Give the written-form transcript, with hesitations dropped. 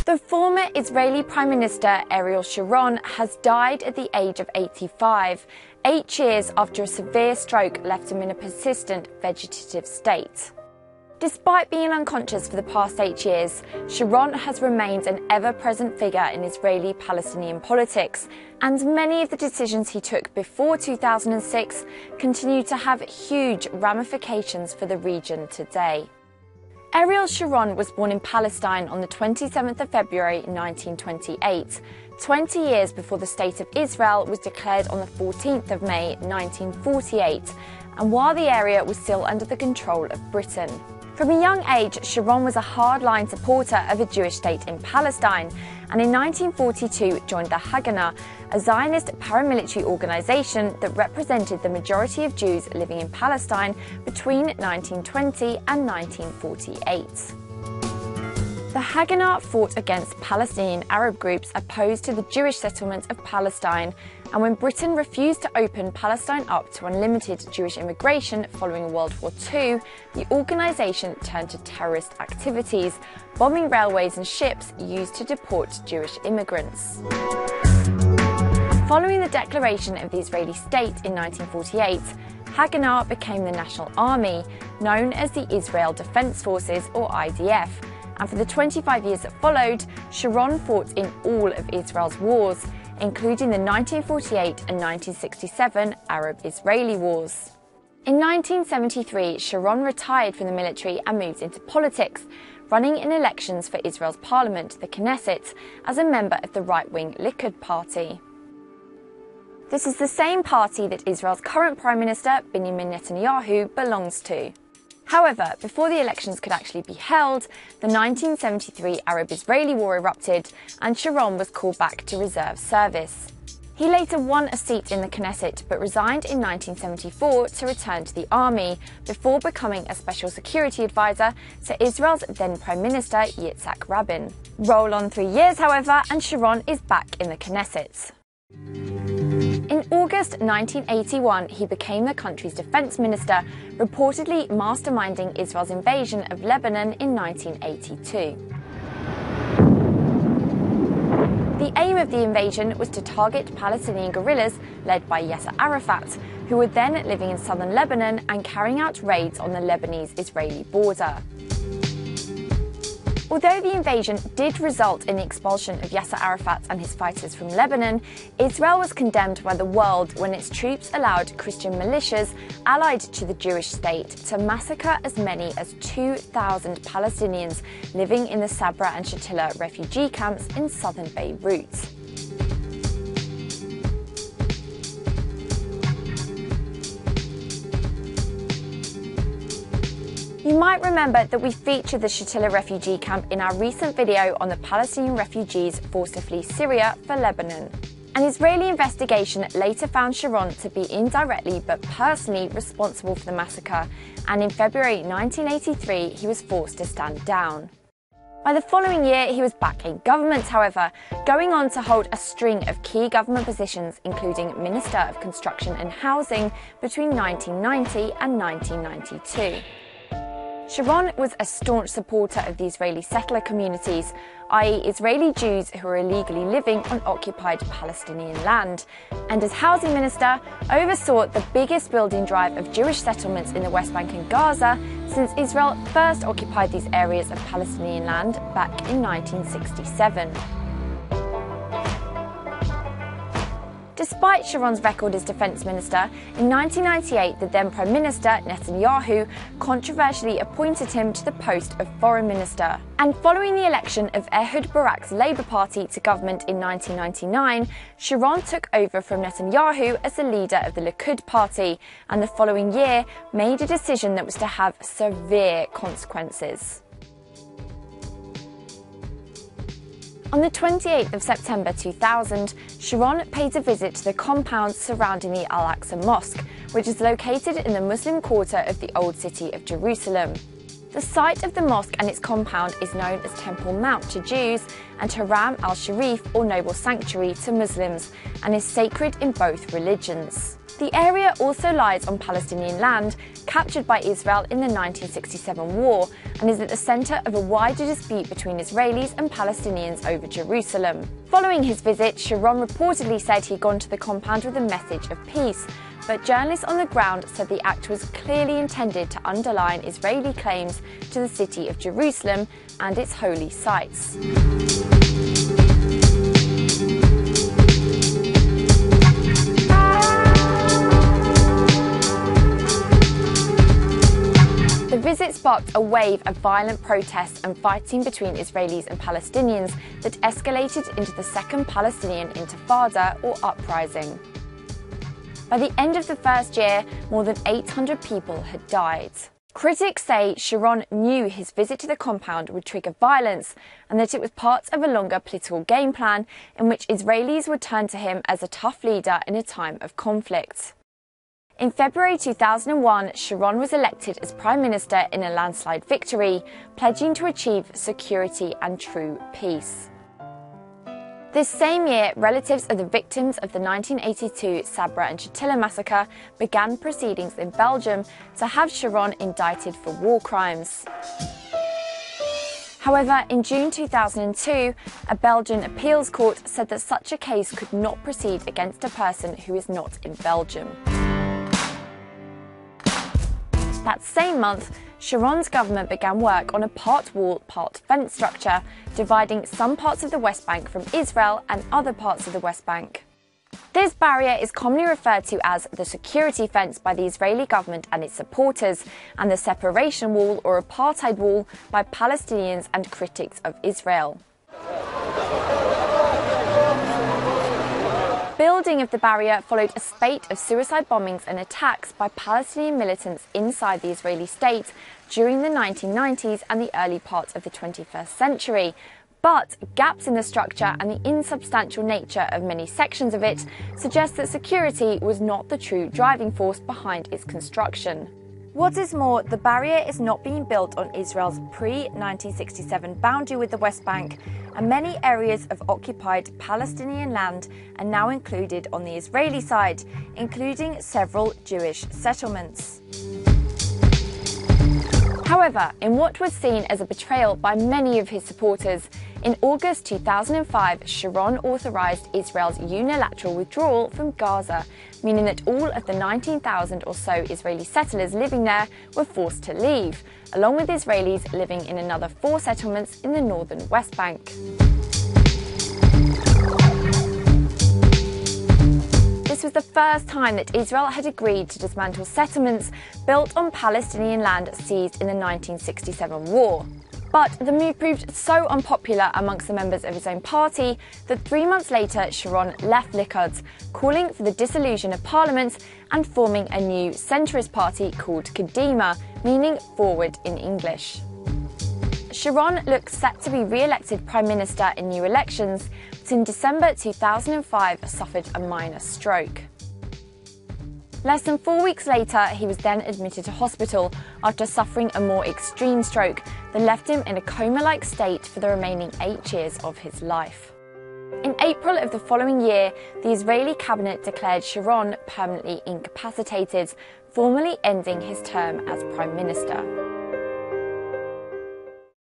The former Israeli Prime Minister Ariel Sharon has died at the age of 85, 8 years after a severe stroke left him in a persistent vegetative state. Despite being unconscious for the past 8 years, Sharon has remained an ever-present figure in Israeli-Palestinian politics, and many of the decisions he took before 2006 continue to have huge ramifications for the region today. Ariel Sharon was born in Palestine on the 27th of February 1928, 20 years before the State of Israel was declared on the 14th of May 1948, and while the area was still under the control of Britain. From a young age, Sharon was a hard-line supporter of a Jewish state in Palestine, and in 1942 joined the Haganah, a Zionist paramilitary organisation that represented the majority of Jews living in Palestine between 1920 and 1948. The Haganah fought against Palestinian Arab groups opposed to the Jewish settlement of Palestine, and when Britain refused to open Palestine up to unlimited Jewish immigration following World War II, the organisation turned to terrorist activities, bombing railways and ships used to deport Jewish immigrants. Following the declaration of the Israeli state in 1948, Haganah became the National Army, known as the Israel Defense Forces or IDF, and for the 25 years that followed, Sharon fought in all of Israel's wars, including the 1948 and 1967 Arab-Israeli wars. In 1973, Sharon retired from the military and moved into politics, running in elections for Israel's parliament, the Knesset, as a member of the right-wing Likud party. This is the same party that Israel's current Prime Minister, Benjamin Netanyahu, belongs to. However, before the elections could actually be held, the 1973 Arab-Israeli War erupted and Sharon was called back to reserve service. He later won a seat in the Knesset but resigned in 1974 to return to the army before becoming a special security advisor to Israel's then Prime Minister Yitzhak Rabin. Roll on 3 years, however, and Sharon is back in the Knesset. In August 1981, he became the country's defense minister, reportedly masterminding Israel's invasion of Lebanon in 1982. The aim of the invasion was to target Palestinian guerrillas led by Yasser Arafat, who were then living in southern Lebanon and carrying out raids on the Lebanese-Israeli border. Although the invasion did result in the expulsion of Yasser Arafat and his fighters from Lebanon, Israel was condemned by the world when its troops allowed Christian militias allied to the Jewish state to massacre as many as 2,000 Palestinians living in the Sabra and Shatila refugee camps in southern Beirut. You might remember that we featured the Shatila refugee camp in our recent video on the Palestinian refugees forced to flee Syria for Lebanon. An Israeli investigation later found Sharon to be indirectly but personally responsible for the massacre, and in February 1983 he was forced to stand down. By the following year, he was back in government, however, going on to hold a string of key government positions, including Minister of Construction and Housing between 1990 and 1992. Sharon was a staunch supporter of the Israeli settler communities, i.e. Israeli Jews who were illegally living on occupied Palestinian land, and as housing minister oversaw the biggest building drive of Jewish settlements in the West Bank and Gaza since Israel first occupied these areas of Palestinian land back in 1967. Despite Sharon's record as defence minister, in 1998 the then Prime Minister Netanyahu controversially appointed him to the post of foreign minister. And following the election of Ehud Barak's Labour Party to government in 1999, Sharon took over from Netanyahu as the leader of the Likud party, and the following year made a decision that was to have severe consequences. On the 28th of September 2000, Sharon paid a visit to the compound surrounding the Al-Aqsa Mosque, which is located in the Muslim quarter of the Old City of Jerusalem. The site of the mosque and its compound is known as Temple Mount to Jews and Haram al-Sharif, or Noble Sanctuary, to Muslims, and is sacred in both religions. The area also lies on Palestinian land captured by Israel in the 1967 war and is at the centre of a wider dispute between Israelis and Palestinians over Jerusalem. Following his visit, Sharon reportedly said he'd gone to the compound with a message of peace, but journalists on the ground said the act was clearly intended to underline Israeli claims to the city of Jerusalem and its holy sites. The visit sparked a wave of violent protests and fighting between Israelis and Palestinians that escalated into the Second Palestinian Intifada, or uprising. By the end of the first year, more than 800 people had died. Critics say Sharon knew his visit to the compound would trigger violence and that it was part of a longer political game plan in which Israelis would turn to him as a tough leader in a time of conflict. In February 2001, Sharon was elected as Prime Minister in a landslide victory, pledging to achieve security and true peace. This same year, relatives of the victims of the 1982 Sabra and Shatila massacre began proceedings in Belgium to have Sharon indicted for war crimes. However, in June 2002, a Belgian appeals court said that such a case could not proceed against a person who is not in Belgium. That same month, Sharon's government began work on a part wall, part fence structure, dividing some parts of the West Bank from Israel and other parts of the West Bank. This barrier is commonly referred to as the security fence by the Israeli government and its supporters, and the separation wall or apartheid wall by Palestinians and critics of Israel. Building of the barrier followed a spate of suicide bombings and attacks by Palestinian militants inside the Israeli state during the 1990s and the early parts of the 21st century. But gaps in the structure and the insubstantial nature of many sections of it suggest that security was not the true driving force behind its construction. What is more, the barrier is not being built on Israel's pre-1967 boundary with the West Bank, and many areas of occupied Palestinian land are now included on the Israeli side, including several Jewish settlements. However, in what was seen as a betrayal by many of his supporters, In August 2005, Sharon authorised Israel's unilateral withdrawal from Gaza, meaning that all of the 19,000 or so Israeli settlers living there were forced to leave, along with Israelis living in another 4 settlements in the northern West Bank. This was the first time that Israel had agreed to dismantle settlements built on Palestinian land seized in the 1967 war. But the move proved so unpopular amongst the members of his own party that 3 months later Sharon left Likud, calling for the dissolution of parliament and forming a new centrist party called Kadima, meaning forward in English. Sharon looked set to be re-elected Prime Minister in new elections, but in December 2005 suffered a minor stroke. Less than 4 weeks later, he was then admitted to hospital after suffering a more extreme stroke that left him in a coma-like state for the remaining 8 years of his life. In April of the following year, the Israeli cabinet declared Sharon permanently incapacitated, formally ending his term as Prime Minister.